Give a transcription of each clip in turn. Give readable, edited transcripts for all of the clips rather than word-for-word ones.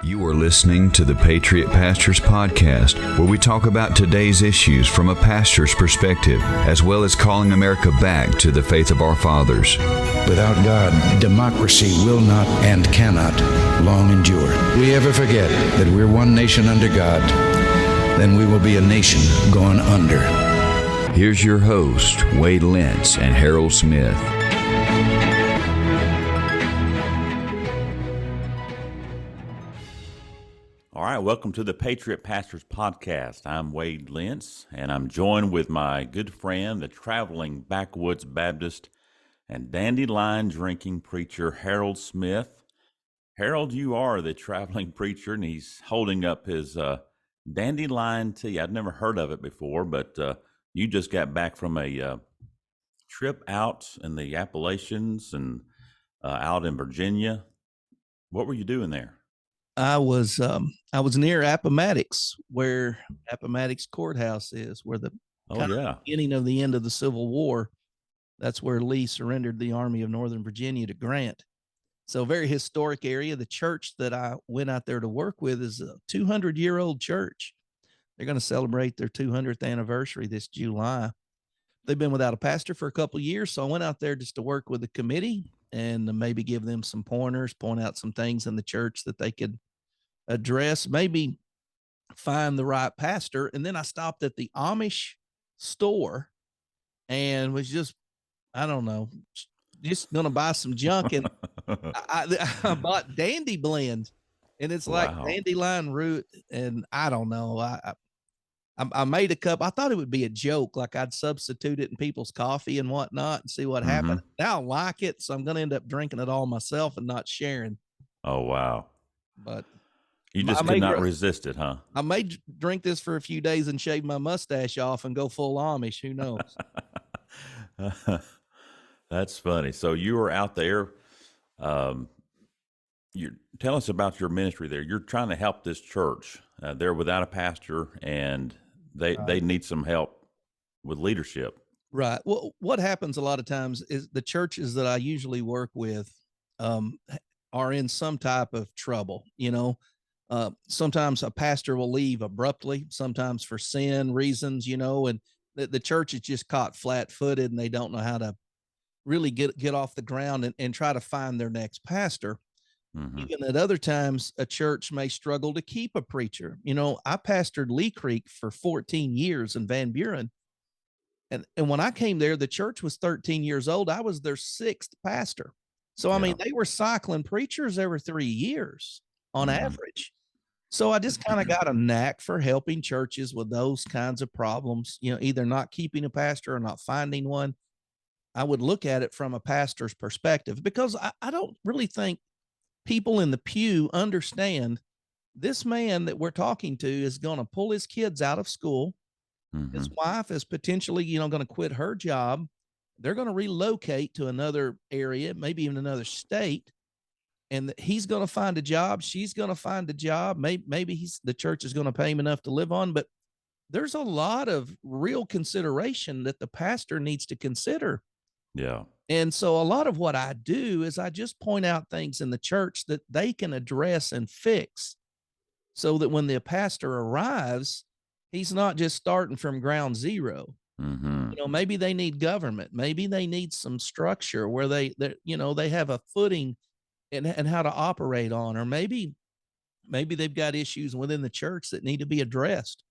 You are listening to the Patriot Pastors Podcast, where we talk about today's issues from a pastor's perspective, as well as calling America back to the faith of our fathers. Without God, democracy will not and cannot long endure. If we ever forget that we're one nation under God, then we will be a nation gone under. Here's your host, Wade Lentz and Harold Smith. All right, welcome to the Patriot Pastors Podcast. I'm Wade Lentz, and I'm joined with my good friend, the traveling backwoods Baptist and dandelion drinking preacher, Harold Smith. Harold, you are the traveling preacher, and he's holding up his dandelion tea. I'd never heard of it before, but you just got back from a trip out in the Appalachians and out in Virginia. What were you doing there? I was near Appomattox, where Appomattox Courthouse is, where the beginning of the end of the Civil War. That's where Lee surrendered the Army of Northern Virginia to Grant. So a very historic area. The church that I went out there to work with is a 200-year-old church. They're going to celebrate their 200th anniversary this July. They've been without a pastor for a couple of years, so I went out there just to work with the committee and maybe give them some pointers, point out some things in the church that they could address, maybe find the right pastor. And then I stopped at the Amish store and was just, I don't know, just going to buy some junk. And I bought Dandy Blend, and it's like dandelion root. And I don't know, I made a cup. I thought it would be a joke, like I'd substitute it in people's coffee and whatnot and see what happened. Now I like it, so I'm going to end up drinking it all myself and not sharing. Oh, wow. But you just could not resist it, huh? I may drink this for a few days and shave my mustache off and go full Amish. Who knows? That's funny. So you were out there. Tell us about your ministry there. You're trying to help this church. They're without a pastor, and they need some help with leadership. Right. Well, what happens a lot of times is the churches that I usually work with are in some type of trouble. You know, sometimes a pastor will leave abruptly, sometimes for sin reasons, you know, and the church is just caught flat-footed and they don't know how to really get off the ground and try to find their next pastor. Even at other times, a church may struggle to keep a preacher. You know, I pastored Lee Creek for 14 years in Van Buren. And when I came there, the church was 13 years old. I was their sixth pastor. So, I mean, they were cycling preachers every 3 years on average. So I just kind of got a knack for helping churches with those kinds of problems, you know, either not keeping a pastor or not finding one. I would look at it from a pastor's perspective, because I don't really think people in the pew understand this man that we're talking to is going to pull his kids out of school. His wife is potentially, you know, going to quit her job. They're going to relocate to another area, maybe even another state. And he's going to find a job. She's going to find a job. Maybe the church is going to pay him enough to live on. But there's a lot of real consideration that the pastor needs to consider. Yeah. And so a lot of what I do is I just point out things in the church that they can address and fix, so that when the pastor arrives, he's not just starting from ground zero. You know, maybe they need government. Maybe they need some structure where they have a footing and how to operate on, or maybe they've got issues within the church that need to be addressed.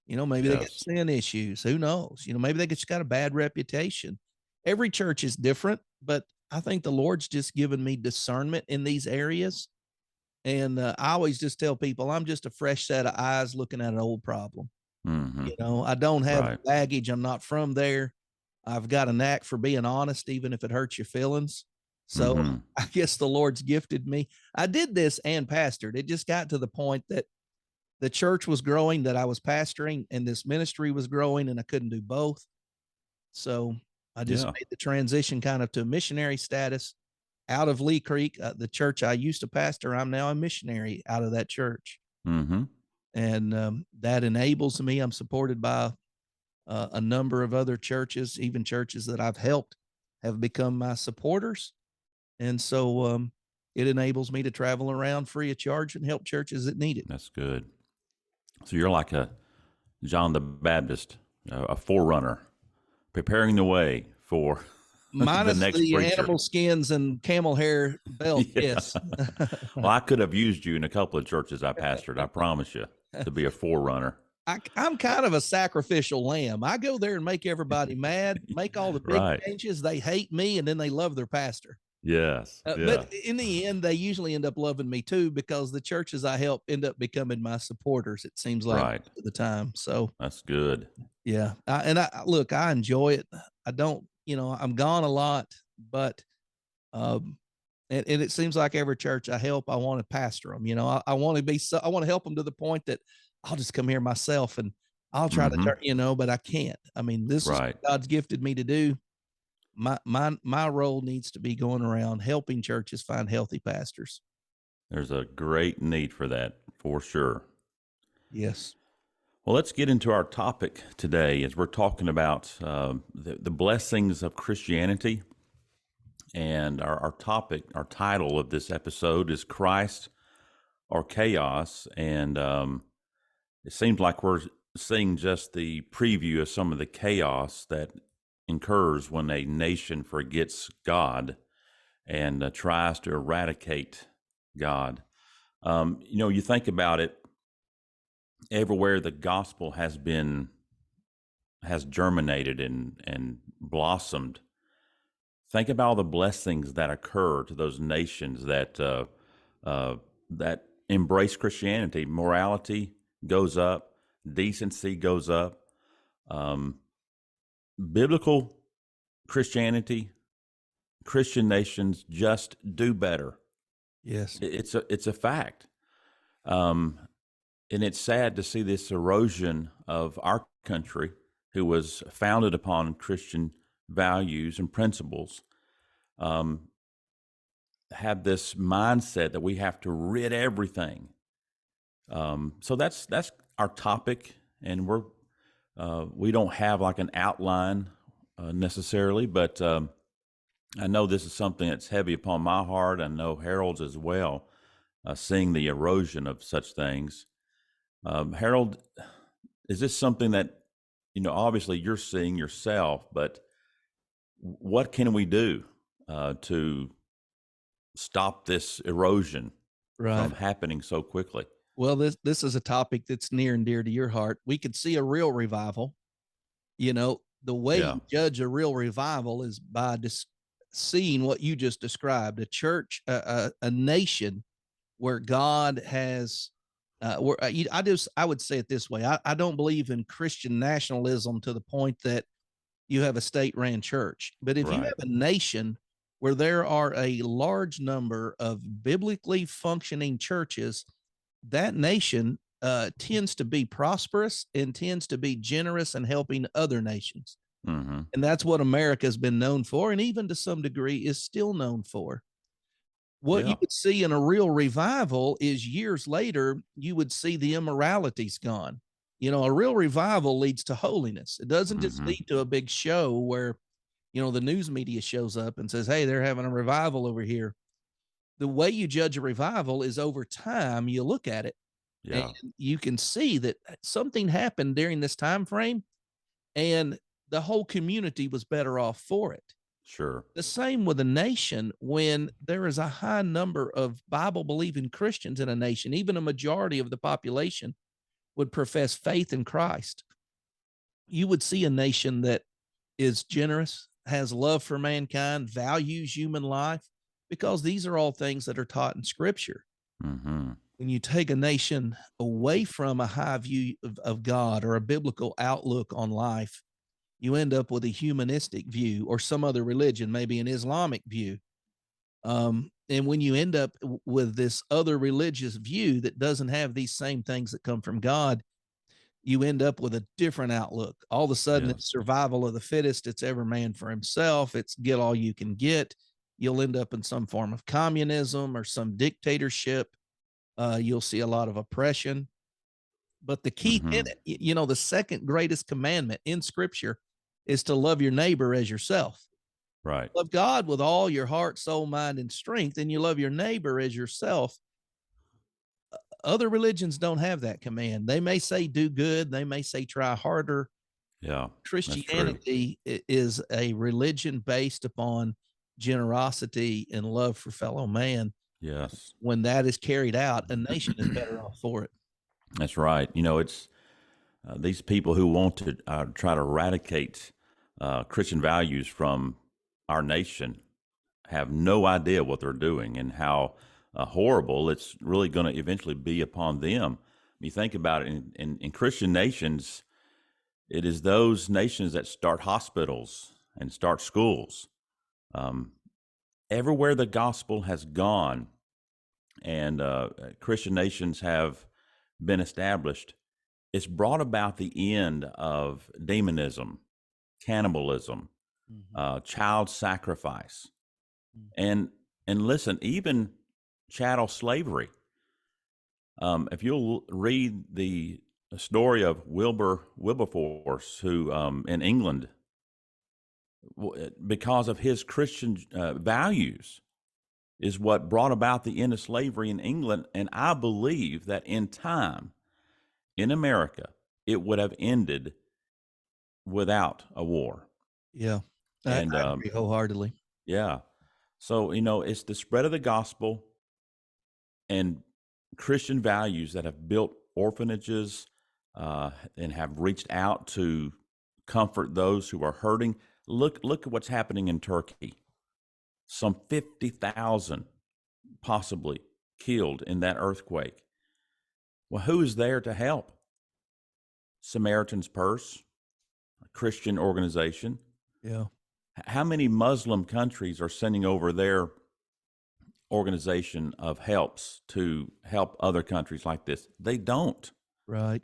You know, maybe they got sin issues. Who knows? You know, maybe they just got a bad reputation. Every church is different, but I think the Lord's just given me discernment in these areas. And I always just tell people I'm just a fresh set of eyes looking at an old problem. You know, I don't have baggage. I'm not from there. I've got a knack for being honest, even if it hurts your feelings. So I guess the Lord's gifted me. I did this and pastored. It just got to the point that the church was growing, that I was pastoring, and this ministry was growing, and I couldn't do both. So I just made the transition kind of to missionary status out of Lee Creek, the church I used to pastor. I'm now a missionary out of that church. And that enables me. I'm supported by a number of other churches, even churches that I've helped have become my supporters. And so it enables me to travel around free of charge and help churches that need it. That's good. So you're like a John the Baptist, a forerunner, preparing the way for Minus the next the preacher. animal skins and camel hair belt. Yeah. Yes. Well, I could have used you in a couple of churches I pastored, I promise you, to be a forerunner. I'm kind of a sacrificial lamb. I go there and make everybody mad, make all the big Right. changes. They hate me, and then they love their pastor. Yes. But in the end, they usually end up loving me too, because the churches I help end up becoming my supporters. It seems like Right. at the time. So That's good. yeah, look, I enjoy it. I don't, I'm gone a lot, but and it seems like every church I help, I want to pastor them. I want to I want to help them to the point that I'll just come here myself and I'll try to turn, but I can't. I mean, this is Right. what God's gifted me to do. My role needs to be going around helping churches find healthy pastors. There's a great need for that, for sure. Yes. Well, let's get into our topic today as we're talking about the blessings of Christianity. And our topic, our title of this episode is Christ or Chaos. And it seems like we're seeing just the preview of some of the chaos that incurs when a nation forgets God and tries to eradicate God. You think about it, everywhere the gospel has germinated and blossomed. Think about all the blessings that occur to those nations that embrace Christianity. Morality goes up, decency goes up. Biblical Christianity, Christian nations just do better. Yes. It's a fact. And it's sad to see this erosion of our country, who was founded upon Christian values and principles, have this mindset that we have to rid everything. So that's our topic, and we don't have like an outline necessarily, but I know this is something that's heavy upon my heart. I know Harold's as well, seeing the erosion of such things. Harold, is this something that, obviously you're seeing yourself, but what can we do to stop this erosion from happening so quickly? Well, this is a topic that's near and dear to your heart. We could see a real revival. The way you judge a real revival is by seeing what you just described, a church, a nation where God has, I would say it this way. I don't believe in Christian nationalism to the point that you have a state-ran church. But if you have a nation where there are a large number of biblically functioning churches, that nation tends to be prosperous and tends to be generous in helping other nations. Mm-hmm. And that's what America has been known for, and even to some degree is still known for. What you would see in a real revival is years later, you would see the immoralities gone. A real revival leads to holiness. It doesn't just lead to a big show where, the news media shows up and says, hey, they're having a revival over here. The way you judge a revival is over time, you look at it and you can see that something happened during this time frame and the whole community was better off for it. Sure. The same with a nation. When there is a high number of Bible-believing Christians in a nation, even a majority of the population would profess faith in Christ, you would see a nation that is generous, has love for mankind, values human life, because these are all things that are taught in Scripture. Mm-hmm. When you take a nation away from a high view of God or a biblical outlook on life, you end up with a humanistic view or some other religion, maybe an Islamic view. And when you end up with this other religious view that doesn't have these same things that come from God, you end up with a different outlook. All of a sudden, it's survival of the fittest. It's every man for himself. It's get all you can get. You'll end up in some form of communism or some dictatorship. You'll see a lot of oppression. But the key tenet, the second greatest commandment in Scripture is to love your neighbor as yourself. Right. Love God with all your heart, soul, mind, and strength, and you love your neighbor as yourself. Other religions don't have that command. They may say do good, they may say try harder. Yeah. That's true. Christianity is a religion based upon generosity and love for fellow man. Yes. When that is carried out, a nation is better off for it. That's right. It's these people who want to try to eradicate Christian values from our nation have no idea what they're doing and how horrible it's really going to eventually be upon them. You think about it, in Christian nations, it is those nations that start hospitals and start schools. Everywhere the gospel has gone and Christian nations have been established, it's brought about the end of demonism, cannibalism, child sacrifice, and listen, even chattel slavery. If you'll read the story of Wilberforce, who in England, because of his Christian values, is what brought about the end of slavery in England. And I believe that in time, in America, it would have ended without a war. Yeah, And I agree wholeheartely. yeah, so it's the spread of the gospel and Christian values that have built orphanages and have reached out to comfort those who are hurting. Look at what's happening in Turkey. Some 50,000 possibly killed in that earthquake. Well, who is there to help? Samaritan's Purse, a Christian organization. Yeah. How many Muslim countries are sending over their organization of helps to help other countries like this? They don't. Right.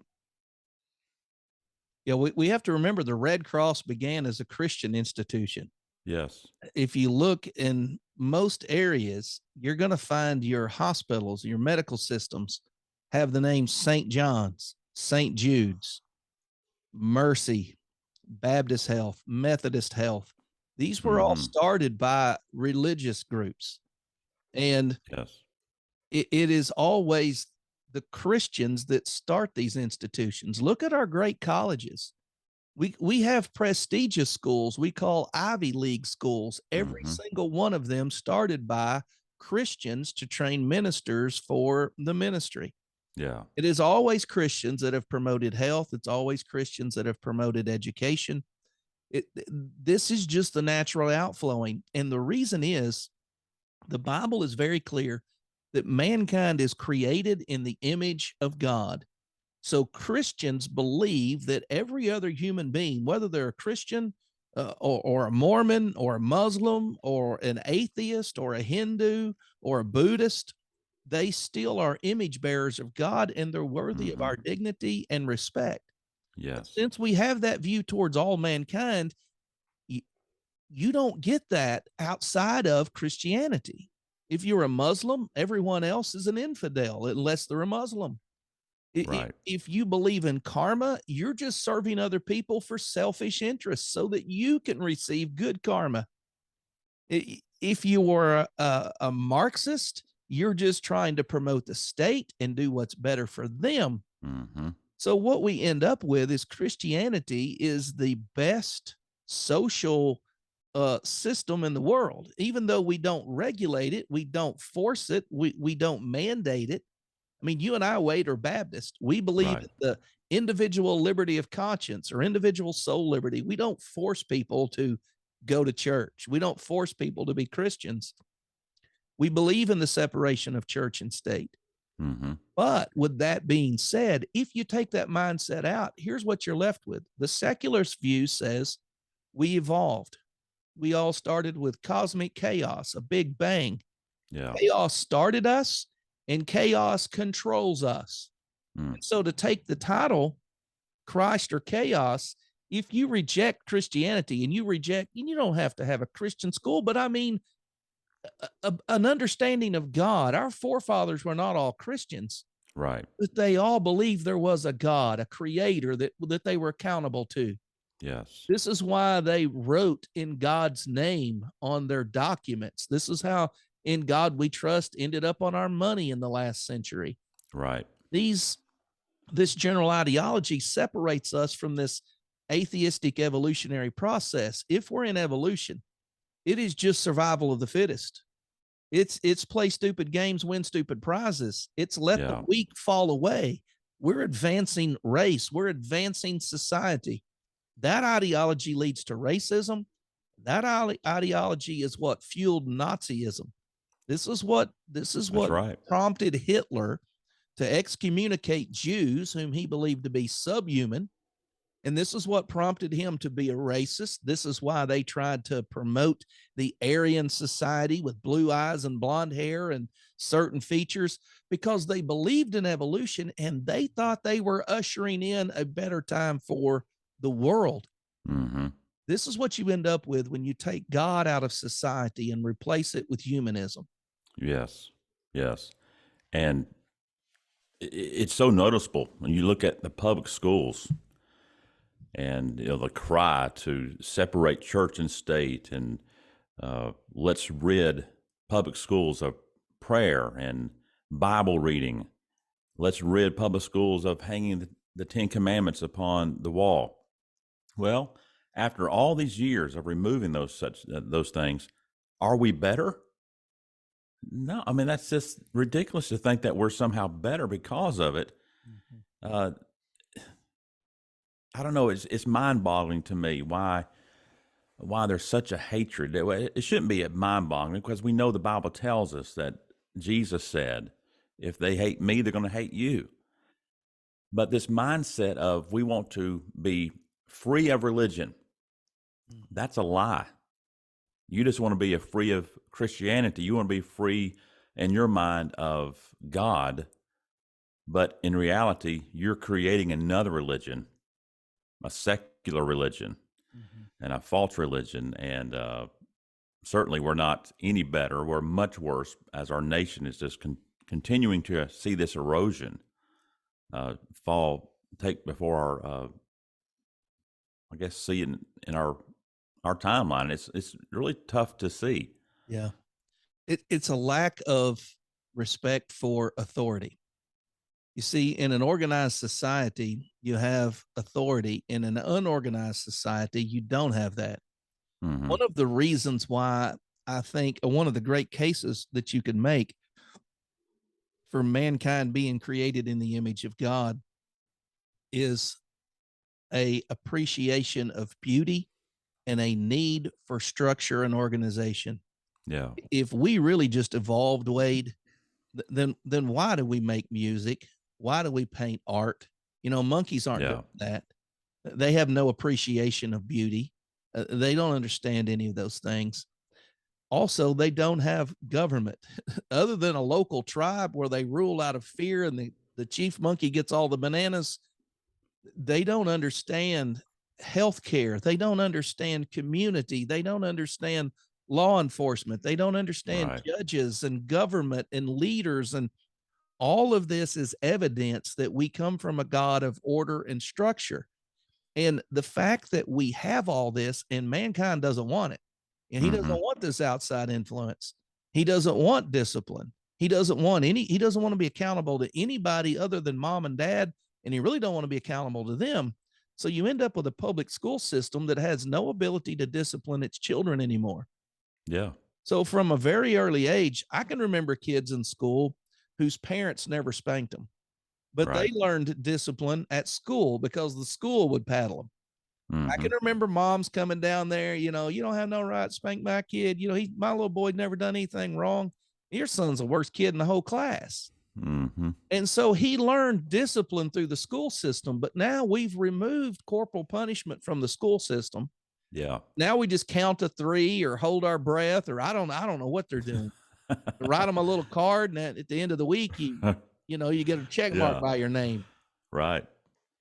Yeah, we have to remember the Red Cross began as a Christian institution. Yes. If you look in most areas, you're going to find your hospitals, your medical systems have the names St. John's, St. Jude's, Mercy, Baptist Health, Methodist Health. These were all started by religious groups. And yes, it is always the Christians that start these institutions. Look at our great colleges. We have prestigious schools we call Ivy League schools. Every single one of them started by Christians to train ministers for the ministry. Yeah. It is always Christians that have promoted health. It's always Christians that have promoted education. This is just the natural outflowing. And the reason is the Bible is very clear that mankind is created in the image of God. So Christians believe that every other human being, whether they're a Christian or a Mormon or a Muslim or an atheist or a Hindu or a Buddhist, they still are image bearers of God and they're worthy of our dignity and respect. Yes. Since we have that view towards all mankind, you don't get that outside of Christianity. If you're a Muslim, everyone else is an infidel unless they're a Muslim. Right. If you believe in karma, you're just serving other people for selfish interests so that you can receive good karma. If you are a Marxist, you're just trying to promote the state and do what's better for them. So what we end up with is Christianity is the best social system in the world. Even though we don't regulate it, we don't force it, we don't mandate it. I mean, you and I, Wade, are Baptist. We believe in the individual liberty of conscience or individual soul liberty. We don't force people to go to church. We don't force people to be Christians. We believe in the separation of church and state. But with that being said, if you take that mindset out, here's what you're left with. The secularist view says we evolved. We all started with cosmic chaos, a big bang. Yeah. Chaos started us and chaos controls us. So to take the title Christ or chaos, if you reject Christianity and you don't have to have a Christian school, but I mean, an understanding of God. Our forefathers were not all Christians. Right. But they all believed there was a God, a creator that they were accountable to. Yes. This is why they wrote "in God's name" on their documents. This is how "in God we trust" ended up on our money in the last century. Right. This general ideology separates us from this atheistic evolutionary process. If we're in evolution, it is just survival of the fittest. It's play stupid games, win stupid prizes. It's let the weak fall away. We're advancing race. We're advancing society. That ideology leads to racism. That ideology is what fueled Nazism. This is what right. prompted Hitler to excommunicate Jews whom he believed to be subhuman. And this is what prompted him to be a racist. This is why they tried to promote the Aryan society with blue eyes and blonde hair and certain features, because they believed in evolution and they thought they were ushering in a better time for the world. Mm-hmm. This is what you end up with when you take God out of society and replace it with humanism. Yes. Yes. And it's so noticeable when you look at the public schools and the cry to separate church and state, and let's rid public schools of prayer and Bible reading. Let's rid public schools of hanging the Ten Commandments upon the wall. Well, after all these years of removing those things, are we better? No, I mean, that's just ridiculous to think that we're somehow better because of it. Mm-hmm. I don't know. It's mind-boggling to me why there's such a hatred. It shouldn't be mind-boggling, because we know the Bible tells us that Jesus said, if they hate me, they're going to hate you. But this mindset of we want to be free of religion, that's a lie. You just want to be free of Christianity. You want to be free in your mind of God. But in reality, you're creating another religion, a secular religion, and a false religion. And certainly we're not any better. We're much worse, as our nation is just continuing to see this erosion take before our, see in our timeline. It's really tough to see. Yeah. It's a lack of respect for authority. You see, in an organized society, you have authority. In an unorganized society, you don't have that. Mm-hmm. One of the reasons why I think one of the great cases that you can make for mankind being created in the image of God is a appreciation of beauty and a need for structure and organization. Yeah. If we really just evolved, Wade, then why do we make music? Why do we paint art? Monkeys aren't doing that. They have no appreciation of beauty. They don't understand any of those things. Also, they don't have government other than a local tribe where they rule out of fear, and the chief monkey gets all the bananas. They don't understand healthcare. They don't understand community. They don't understand law enforcement. They don't understand judges and government and leaders. And all of this is evidence that we come from a God of order and structure. And the fact that we have all this and mankind doesn't want it. And he doesn't want this outside influence. He doesn't want discipline. He doesn't want to be accountable to anybody other than mom and dad. And he really don't want to be accountable to them. So you end up with a public school system that has no ability to discipline its children anymore. Yeah. So from a very early age, I can remember kids in school whose parents never spanked them, but they learned discipline at school because the school would paddle them. I can remember moms coming down there, you don't have no right to spank my kid. My little boy never done anything wrong. Your son's the worst kid in the whole class. And so he learned discipline through the school system, but now we've removed corporal punishment from the school system. Yeah. Now we just count to 3 or hold our breath, or I don't know what they're doing. Write them a little card, and at the end of the week, you get a check mark by your name. Right.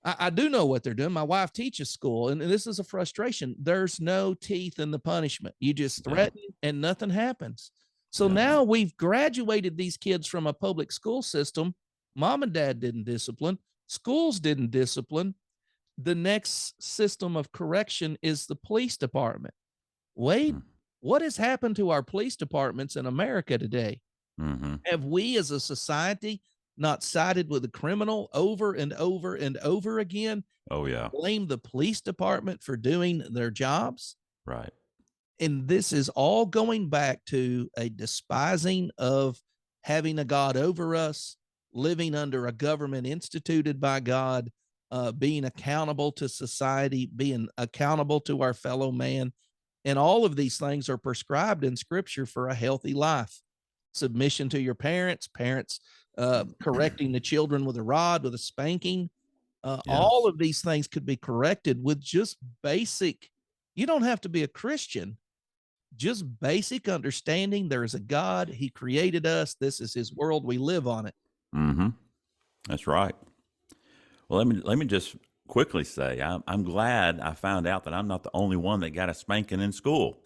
I do know what they're doing. My wife teaches school, and this is a frustration. There's no teeth in the punishment. You just threaten and nothing happens. So now we've graduated these kids from a public school system. Mom and dad didn't discipline. Schools didn't discipline. the next system of correction is the police department. Wade, what has happened to our police departments in America today? Mm-hmm. Have we as a society not sided with the criminal over and over and over again? Oh, yeah. Blame the police department for doing their jobs? Right. And this is all going back to a despising of having a God over us, living under a government instituted by God, being accountable to society, being accountable to our fellow man. And all of these things are prescribed in Scripture for a healthy life. Submission to your parents, correcting the children with a rod, with a spanking. Yes. All of these things could be corrected with just basic, you don't have to be a Christian, just basic understanding there is a God. He created us. This is his world. We live on it. Mm-hmm. That's right. Well, let me just quickly say I'm glad I found out that I'm not the only one that got a spanking in school.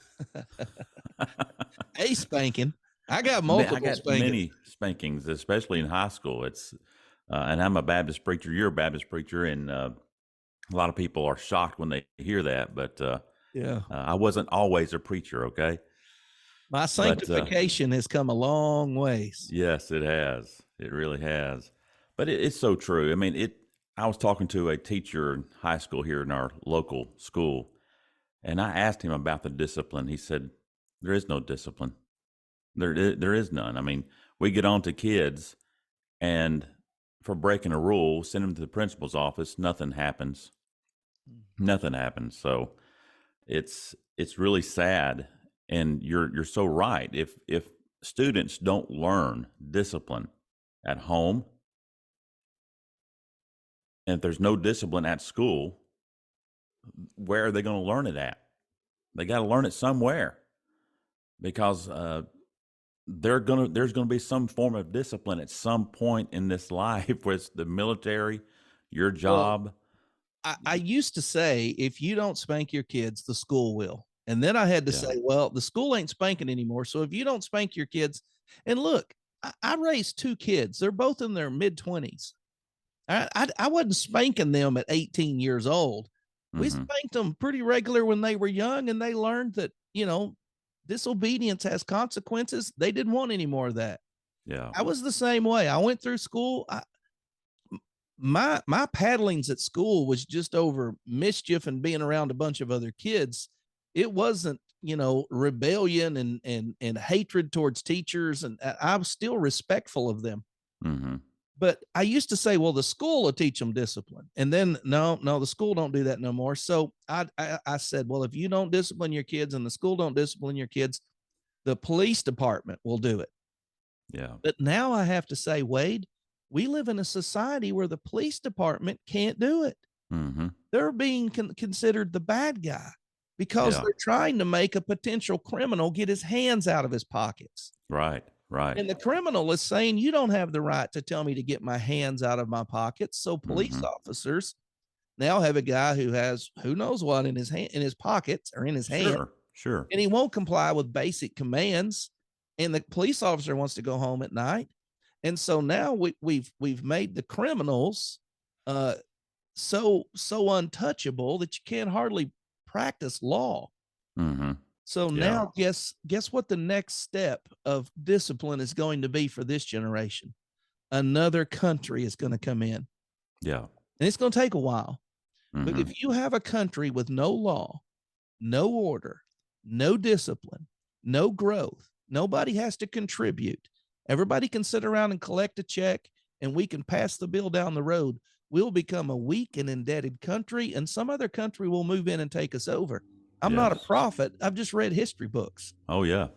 A spanking. I got multiple spankings. Many spankings, especially in high school. It's and I'm a Baptist preacher. You're a Baptist preacher, and a lot of people are shocked when they hear that. But I wasn't always a preacher. Okay, my sanctification has come a long ways. Yes, it has. It really has. But it's so true. I mean, I was talking to a teacher in high school here in our local school, and I asked him about the discipline. He said, "There is no discipline. There is none. I mean, we get on to kids, and for breaking a rule, send them to the principal's office. Nothing happens. Nothing happens. So it's really sad. And you're so right. If students don't learn discipline at home, and if there's no discipline at school, where are they going to learn it at? They got to learn it somewhere, because there's going to be some form of discipline at some point in this life, where it's the military, your job. Well, I used to say, if you don't spank your kids, the school will. And then I had to say, well, the school ain't spanking anymore. So if you don't spank your kids, and look, I raised 2 kids. They're both in their mid-20s. I wasn't spanking them at 18 years old. We spanked them pretty regular when they were young, and they learned that, disobedience has consequences. They didn't want any more of that. Yeah. I was the same way. I went through school. My paddlings at school was just over mischief and being around a bunch of other kids. It wasn't, rebellion and hatred towards teachers. And I was still respectful of them. Mm-hmm. But I used to say, well, the school will teach them discipline. And then, no, the school don't do that no more. So I said, well, if you don't discipline your kids and the school don't discipline your kids, the police department will do it. Yeah. But now I have to say, Wade, we live in a society where the police department can't do it. Mm-hmm. They're being considered the bad guy because they're trying to make a potential criminal get his hands out of his pockets. Right. Right. And the criminal is saying, you don't have the right to tell me to get my hands out of my pockets. So police officers now have a guy who has who knows what in his hand, in his pockets or in his hand. Sure. And he won't comply with basic commands. And the police officer wants to go home at night. And so now we've made the criminals so untouchable that you can't hardly practice law. Mm-hmm. So now guess what the next step of discipline is going to be for this generation? Another country is going to come in. Yeah. And it's going to take a while. Mm-hmm. But if you have a country with no law, no order, no discipline, no growth, nobody has to contribute. Everybody can sit around and collect a check, and we can pass the bill down the road. We'll become a weak and indebted country, and some other country will move in and take us over. I'm not a prophet. I've just read history books. Oh, yeah.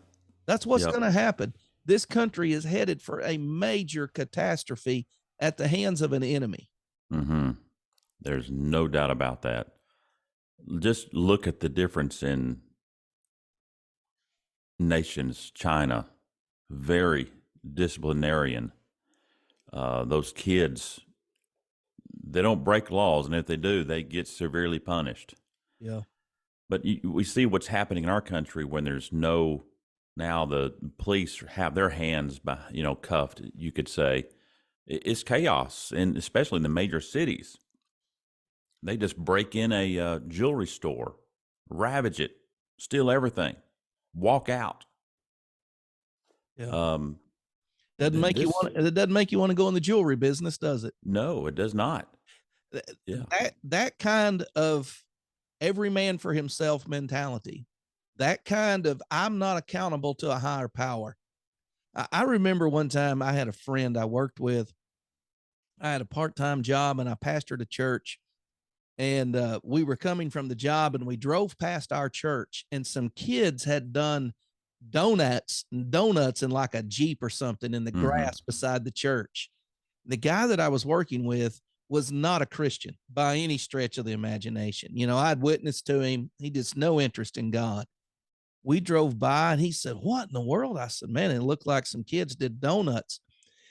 That's what's going to happen. This country is headed for a major catastrophe at the hands of an enemy. Mm-hmm. There's no doubt about that. Just look at the difference in nations. China, very disciplinarian. Those kids, they don't break laws, and if they do, they get severely punished. Yeah. But we see what's happening in our country when there's now the police have their hands cuffed, you could say. It's chaos, and especially in the major cities. they just break in a jewelry store, ravage it, steal everything, walk out. Yeah. It doesn't make you want to go in the jewelry business, does it? No, it does not. Yeah. That kind of every man for himself mentality, that kind of I'm not accountable to a higher power. I remember one time I had a friend I worked with. I had a part-time job and I pastored a church, and we were coming from the job and we drove past our church, and some kids had done donuts in like a Jeep or something in the grass beside the church. The guy that I was working with was not a Christian by any stretch of the imagination. You know, I'd witnessed to him. He just no interest in God. We drove by and he said, "What in the world?" I said, "Man, it looked like some kids did donuts."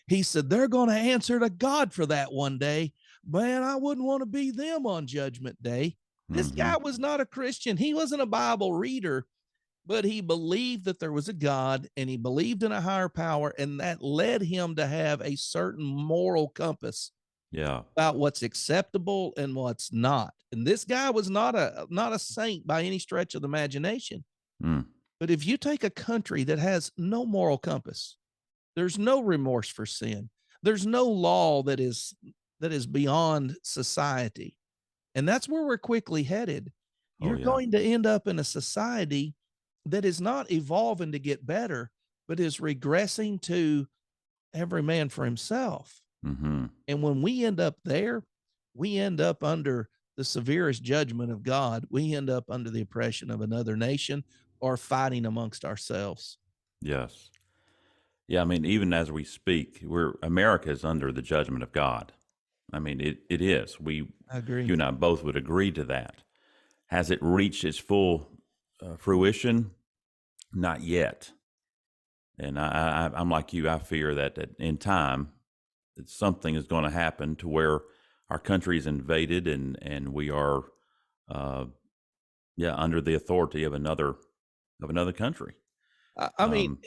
He said, "They're going to answer to God for that one day. Man, I wouldn't want to be them on Judgment Day." This guy was not a Christian. He wasn't a Bible reader, but he believed that there was a God and he believed in a higher power, and that led him to have a certain moral compass about what's acceptable and what's not. And this guy was not a saint by any stretch of the imagination. But if you take a country that has no moral compass, there's no remorse for sin, there's no law that is beyond society, and that's where we're quickly headed. You're going to end up in a society that is not evolving to get better, but is regressing to every man for himself. And when we end up there, we end up under the severest judgment of God. We end up under the oppression of another nation or fighting amongst ourselves. Yes. Yeah, I mean, even as we speak, America is under the judgment of God. I mean, it is. I agree. You and I both would agree to that. Has it reached its full fruition? Not yet. And I'm like you. I fear that in time, that something is going to happen to where our country is invaded and we are, under the authority of another country. I mean,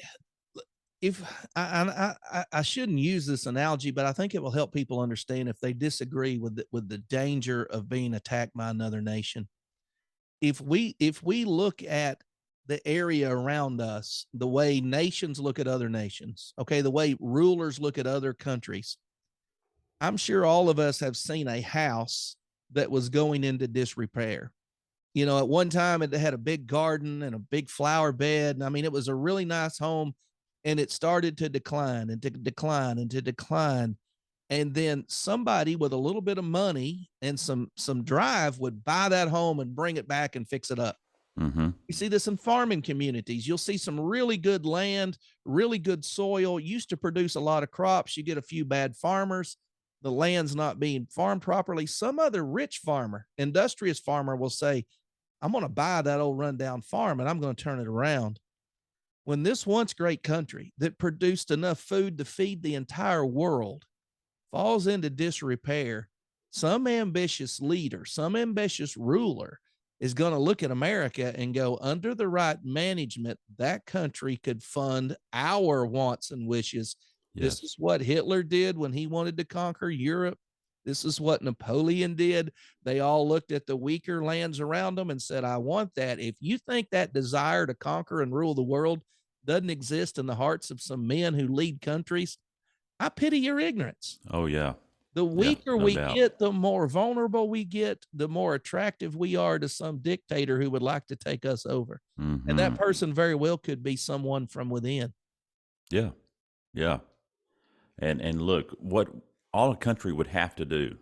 if I shouldn't use this analogy, but I think it will help people understand if they disagree with the danger of being attacked by another nation. If we look at the area around us, the way nations look at other nations, okay, the way rulers look at other countries, I'm sure all of us have seen a house that was going into disrepair. You know, at one time it had a big garden and a big flower bed. And I mean, it was a really nice home, and it started to decline and to decline and to decline. And then somebody with a little bit of money and some drive would buy that home and bring it back and fix it up. You see this in farming communities. You'll see some really good land, really good soil, used to produce a lot of crops. You get a few bad farmers. The land's not being farmed properly. Some other rich farmer, industrious farmer will say, "I'm going to buy that old rundown farm and I'm going to turn it around." When this once great country that produced enough food to feed the entire world falls into disrepair, some ambitious leader, some ambitious ruler is going to look at America and go, under the right management, that country could fund our wants and wishes. This is what Hitler did when he wanted to conquer Europe. This is what Napoleon did. They all looked at the weaker lands around them and said, "I want that." If you think that desire to conquer and rule the world doesn't exist in the hearts of some men who lead countries, I pity your ignorance. Oh, yeah. The weaker we get, the more vulnerable we get, the more attractive we are to some dictator who would like to take us over. And that person very well could be someone from within. Yeah. Yeah. And look, what all a country would have to do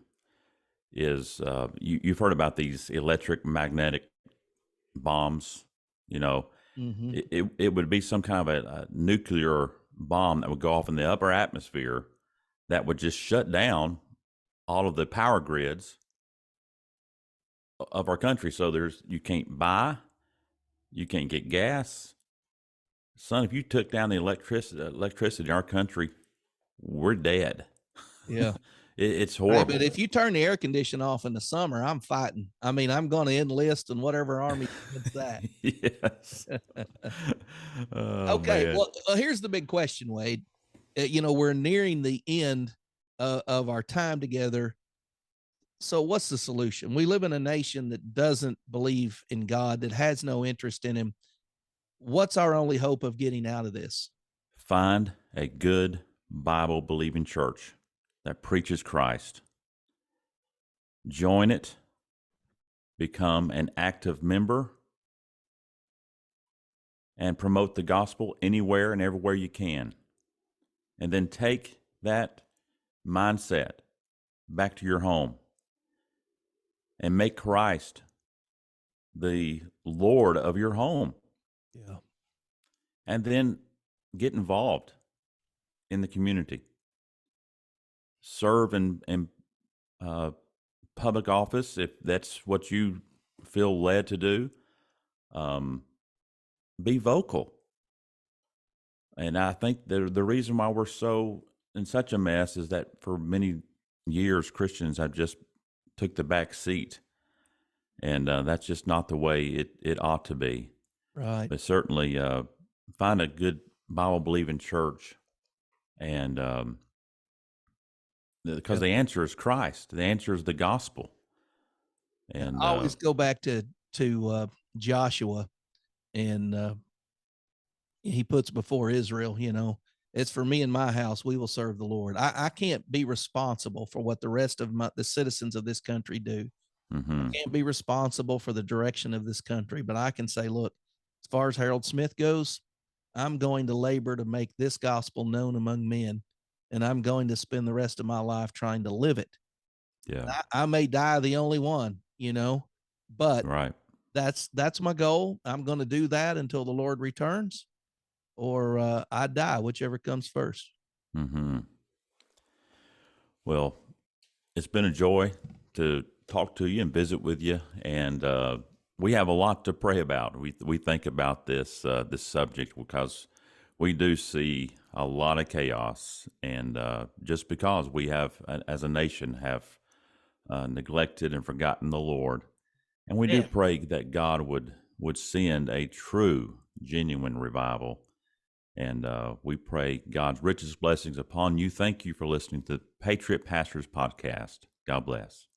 is, you've heard about these electromagnetic bombs, you know, it would be some kind of a nuclear bomb that would go off in the upper atmosphere that would just shut down all of the power grids of our country. So you can't buy, you can't get gas. Son, if you took down the electricity in our country, we're dead. Yeah. It's horrible. But if you turn the air conditioning off in the summer, I'm fighting. I mean, I'm going to enlist in whatever army does that. Yes. Okay. Man. Well, here's the big question, Wade. You know, we're nearing the end of our time together. So what's the solution? We live in a nation that doesn't believe in God, that has no interest in him. What's our only hope of getting out of this? Find a good Bible believing church that preaches Christ. Join it, become an active member, and promote the gospel anywhere and everywhere you can. And then take that mindset back to your home and make Christ the Lord of your home. Yeah. And then get involved in the community. Serve in public office if that's what you feel led to do. Be vocal. And I think the reason why we're so in such a mess is that for many years Christians have just took the back seat, and that's just not the way it ought to be. Right. But certainly find a good Bible believing church, and because the answer is Christ, the answer is the gospel. And I always go back to Joshua, and he puts before Israel, it's for me and my house, we will serve the Lord. I can't be responsible for what the rest of the citizens of this country do. I can't be responsible for the direction of this country, but I can say, look, as far as Harold Smith goes, I'm going to labor to make this gospel known among men, and I'm going to spend the rest of my life trying to live it. yeah, I may die the only one, but right. that's my goal. I'm going to do that until the Lord returns, or I die, whichever comes first. Well, it's been a joy to talk to you and visit with you, and we have a lot to pray about. We think about this subject because we do see a lot of chaos, and just because we have, as a nation, have neglected and forgotten the Lord, and we do pray that God would send a true, genuine revival. And we pray God's richest blessings upon you. Thank you for listening to the Patriot Pastors Podcast. God bless.